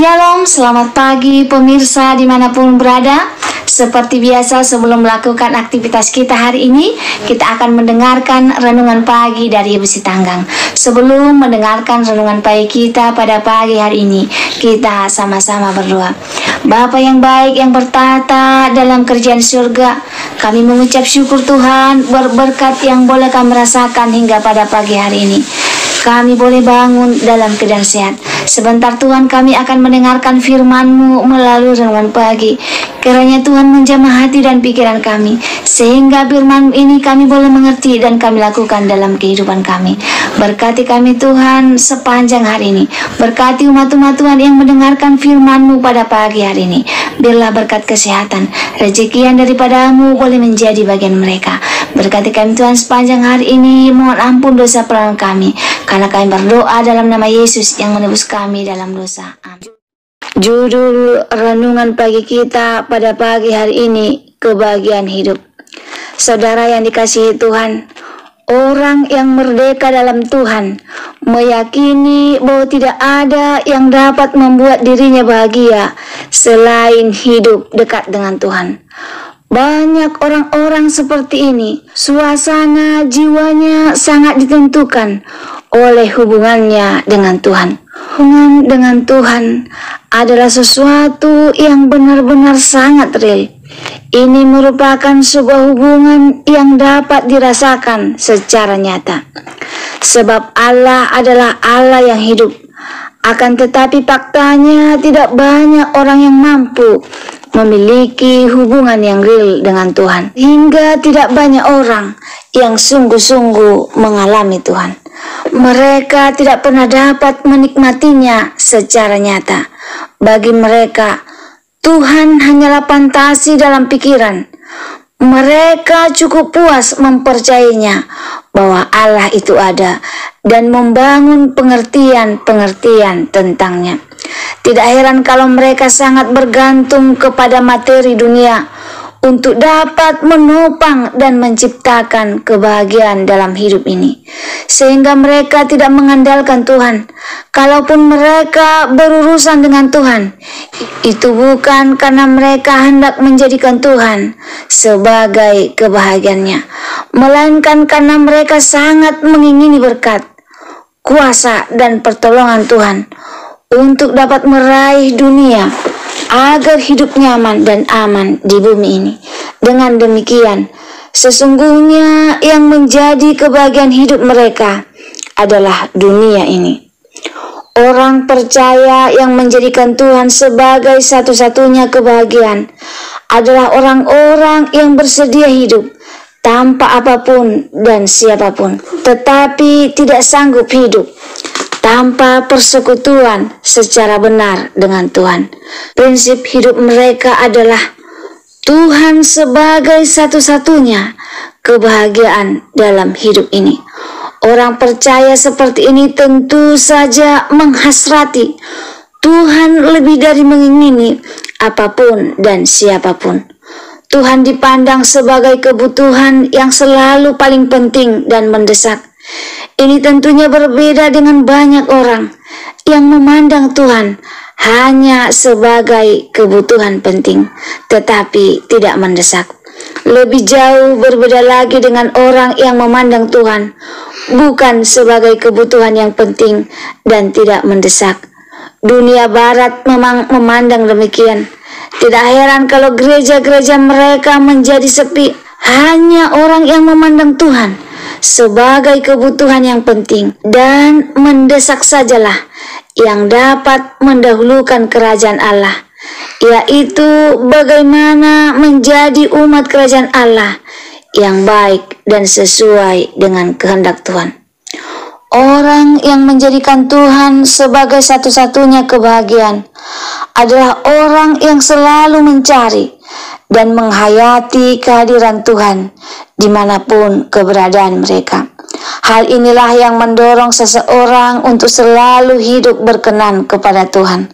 Shalom, selamat pagi pemirsa dimanapun berada. Seperti biasa sebelum melakukan aktivitas kita hari ini, kita akan mendengarkan renungan pagi dari Ibu Sitanggang. Sebelum mendengarkan renungan pagi kita pada pagi hari ini, kita sama-sama berdoa. Bapa yang baik yang bertata dalam kerajaan surga, kami mengucap syukur Tuhan berkat yang boleh kami rasakan hingga pada pagi hari ini. Kami boleh bangun dalam keadaan sehat. Sebentar Tuhan, kami akan mendengarkan firman-Mu melalui renungan pagi. Kiranya Tuhan menjamah hati dan pikiran kami, sehingga firman ini kami boleh mengerti dan kami lakukan dalam kehidupan kami. Berkati kami Tuhan sepanjang hari ini. Berkati umat-umat Tuhan yang mendengarkan firman-Mu pada pagi hari ini. Biarlah berkat kesehatan, rezeki yang daripada-Mu boleh menjadi bagian mereka. Berkati kami Tuhan sepanjang hari ini. Mohon ampun dosa pelanggaran kami, karena kami berdoa dalam nama Yesus yang menebus kami dalam dosa. Amin. Judul renungan pagi kita pada pagi hari ini, kebahagiaan hidup. Saudara yang dikasihi Tuhan, orang yang merdeka dalam Tuhan meyakini bahwa tidak ada yang dapat membuat dirinya bahagia selain hidup dekat dengan Tuhan. Banyak orang-orang seperti ini, suasana jiwanya sangat ditentukan oleh hubungannya dengan Tuhan. Hubungan dengan Tuhan adalah sesuatu yang benar-benar sangat real. Ini merupakan sebuah hubungan yang dapat dirasakan secara nyata. Sebab Allah adalah Allah yang hidup. Akan tetapi faktanya tidak banyak orang yang mampu memiliki hubungan yang real dengan Tuhan. Hingga tidak banyak orang yang sungguh-sungguh mengalami Tuhan. Mereka tidak pernah dapat menikmatinya secara nyata. Bagi mereka, Tuhan hanyalah fantasi dalam pikiran. Mereka cukup puas mempercayainya bahwa Allah itu ada dan membangun pengertian-pengertian tentangnya. Tidak heran kalau mereka sangat bergantung kepada materi dunia untuk dapat menopang dan menciptakan kebahagiaan dalam hidup ini. Sehingga mereka tidak mengandalkan Tuhan. Kalaupun mereka berurusan dengan Tuhan, itu bukan karena mereka hendak menjadikan Tuhan sebagai kebahagiaannya, melainkan karena mereka sangat mengingini berkat, kuasa, dan pertolongan Tuhan untuk dapat meraih dunia agar hidup nyaman dan aman di bumi ini. Dengan demikian, sesungguhnya yang menjadi kebahagiaan hidup mereka adalah dunia ini. Orang percaya yang menjadikan Tuhan sebagai satu-satunya kebahagiaan adalah orang-orang yang bersedia hidup tanpa apapun dan siapapun, tetapi tidak sanggup hidup tanpa persekutuan secara benar dengan Tuhan. Prinsip hidup mereka adalah Tuhan sebagai satu-satunya kebahagiaan dalam hidup ini. Orang percaya seperti ini tentu saja menghasrati Tuhan lebih dari mengingini apapun dan siapapun. Tuhan dipandang sebagai kebutuhan yang selalu paling penting dan mendesak. Ini tentunya berbeda dengan banyak orang yang memandang Tuhan hanya sebagai kebutuhan penting, tetapi tidak mendesak. Lebih jauh berbeda lagi dengan orang yang memandang Tuhan bukan sebagai kebutuhan yang penting dan tidak mendesak. Dunia barat memang memandang demikian. Tidak heran kalau gereja-gereja mereka menjadi sepi. Hanya orang yang memandang Tuhan sebagai kebutuhan yang penting dan mendesak sajalah yang dapat mendahulukan kerajaan Allah, yaitu bagaimana menjadi umat kerajaan Allah yang baik dan sesuai dengan kehendak Tuhan. Orang yang menjadikan Tuhan sebagai satu-satunya kebahagiaan adalah orang yang selalu mencari dan menghayati kehadiran Tuhan dimanapun keberadaan mereka. Hal inilah yang mendorong seseorang untuk selalu hidup berkenan kepada Tuhan.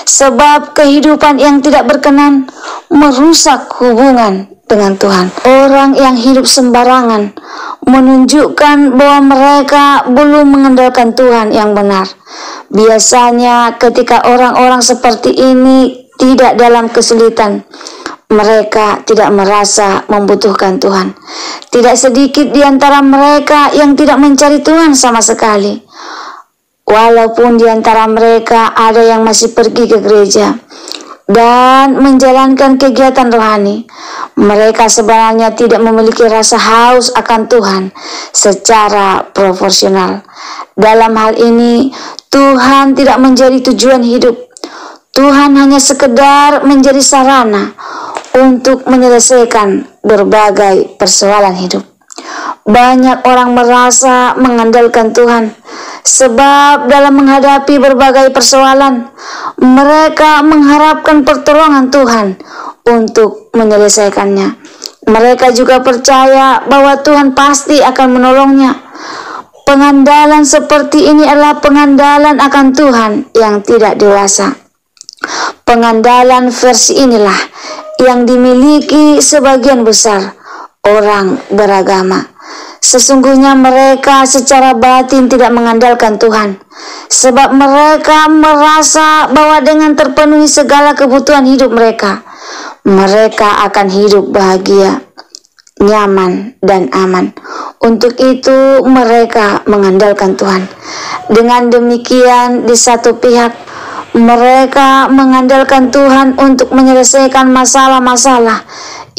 Sebab kehidupan yang tidak berkenan merusak hubungan dengan Tuhan. Orang yang hidup sembarangan menunjukkan bahwa mereka belum mengandalkan Tuhan yang benar. Biasanya ketika orang-orang seperti ini tidak dalam kesulitan, mereka tidak merasa membutuhkan Tuhan. Tidak sedikit di antara mereka yang tidak mencari Tuhan sama sekali. Walaupun di antara mereka ada yang masih pergi ke gereja dan menjalankan kegiatan rohani, mereka sebenarnya tidak memiliki rasa haus akan Tuhan secara proporsional. Dalam hal ini, Tuhan tidak menjadi tujuan hidup. Tuhan hanya sekedar menjadi sarana untuk menyelesaikan berbagai persoalan hidup. Banyak orang merasa mengandalkan Tuhan, sebab dalam menghadapi berbagai persoalan, mereka mengharapkan pertolongan Tuhan untuk menyelesaikannya. Mereka juga percaya bahwa Tuhan pasti akan menolongnya. Pengandalan seperti ini adalah pengandalan akan Tuhan yang tidak dewasa. Pengandalan versi inilah yang dimiliki sebagian besar orang beragama. Sesungguhnya mereka secara batin tidak mengandalkan Tuhan, sebab mereka merasa bahwa dengan terpenuhi segala kebutuhan hidup mereka, mereka akan hidup bahagia, nyaman, dan aman. Untuk itu mereka mengandalkan Tuhan. Dengan demikian, di satu pihak mereka mengandalkan Tuhan untuk menyelesaikan masalah-masalah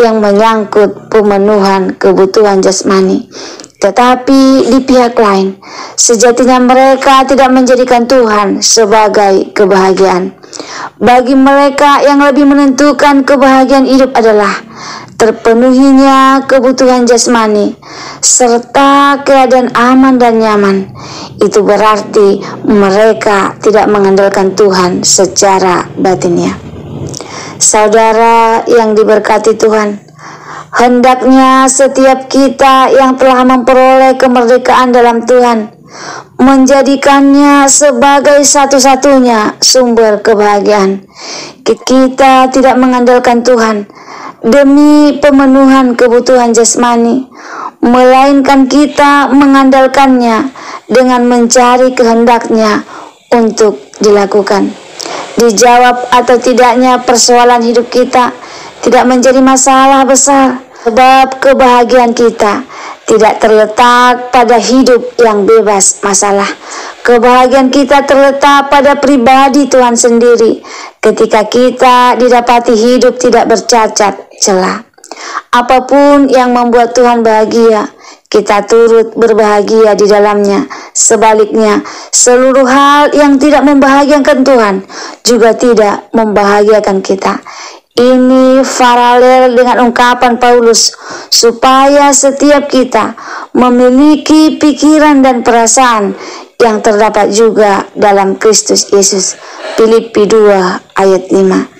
yang menyangkut pemenuhan kebutuhan jasmani. Tetapi di pihak lain, sejatinya mereka tidak menjadikan Tuhan sebagai kebahagiaan. Bagi mereka yang lebih menentukan kebahagiaan hidup adalah terpenuhinya kebutuhan jasmani serta keadaan aman dan nyaman. Itu berarti mereka tidak mengandalkan Tuhan secara batinnya. Saudara yang diberkati Tuhan, hendaknya setiap kita yang telah memperoleh kemerdekaan dalam Tuhan menjadikannya sebagai satu-satunya sumber kebahagiaan. Kita tidak mengandalkan Tuhan demi pemenuhan kebutuhan jasmani, melainkan kita mengandalkannya dengan mencari kehendaknya untuk dilakukan. Dijawab atau tidaknya persoalan hidup kita tidak menjadi masalah besar, sebab kebahagiaan kita tidak terletak pada hidup yang bebas masalah. Kebahagiaan kita terletak pada pribadi Tuhan sendiri ketika kita didapati hidup tidak bercacat celah. Apapun yang membuat Tuhan bahagia, kita turut berbahagia di dalamnya. Sebaliknya, seluruh hal yang tidak membahagiakan Tuhan juga tidak membahagiakan kita. Ini paralel dengan ungkapan Paulus supaya setiap kita memiliki pikiran dan perasaan yang terdapat juga dalam Kristus Yesus. Filipi 2 ayat 5.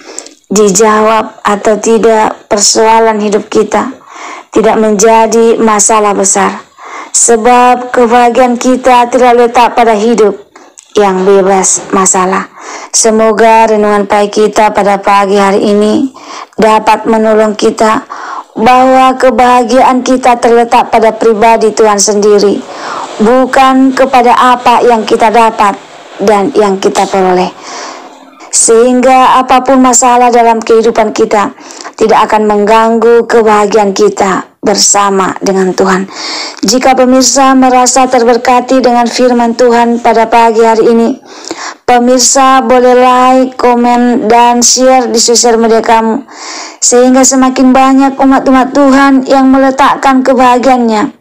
Dijawab atau tidak persoalan hidup kita tidak menjadi masalah besar, sebab kebahagiaan kita tidak letak pada hidup yang bebas masalah. Semoga renungan pagi kita pada pagi hari ini dapat menolong kita bahwa kebahagiaan kita terletak pada pribadi Tuhan sendiri, bukan kepada apa yang kita dapat dan yang kita peroleh. Sehingga apapun masalah dalam kehidupan kita tidak akan mengganggu kebahagiaan kita bersama dengan Tuhan. Jika pemirsa merasa terberkati dengan firman Tuhan pada pagi hari ini, pemirsa boleh like, komen, dan share di sosial media kamu, sehingga semakin banyak umat-umat Tuhan yang meletakkan kebahagiaannya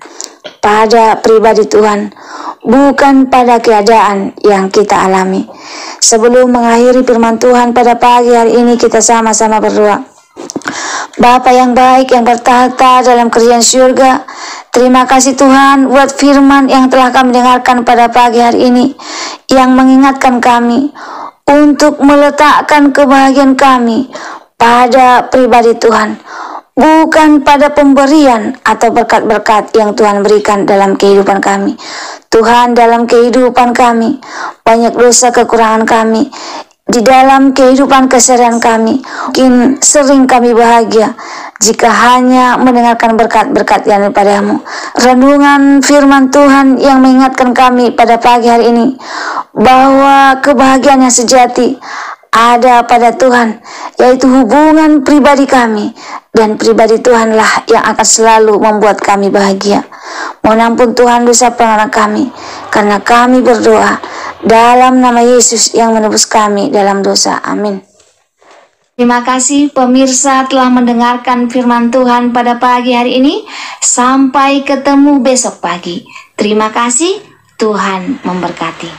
pada pribadi Tuhan, bukan pada keadaan yang kita alami. Sebelum mengakhiri firman Tuhan pada pagi hari ini, kita sama-sama berdoa. Bapa yang baik yang bertahta dalam kerajaan surga, terima kasih Tuhan buat firman yang telah kami dengarkan pada pagi hari ini, yang mengingatkan kami untuk meletakkan kebahagiaan kami pada pribadi Tuhan, bukan pada pemberian atau berkat-berkat yang Tuhan berikan dalam kehidupan kami. Tuhan, dalam kehidupan kami banyak dosa kekurangan kami di dalam kehidupan keseharian kami. Mungkin sering kami bahagia jika hanya mendengarkan berkat-berkat yang daripada-Mu. Renungan firman Tuhan yang mengingatkan kami pada pagi hari ini bahwa kebahagiaan yang sejati ada pada Tuhan, yaitu hubungan pribadi kami, dan pribadi Tuhanlah yang akan selalu membuat kami bahagia. Mohon ampun Tuhan dosa pelanggaran kami, karena kami berdoa dalam nama Yesus yang menebus kami dalam dosa. Amin. Terima kasih pemirsa telah mendengarkan firman Tuhan pada pagi hari ini. Sampai ketemu besok pagi. Terima kasih, Tuhan memberkati.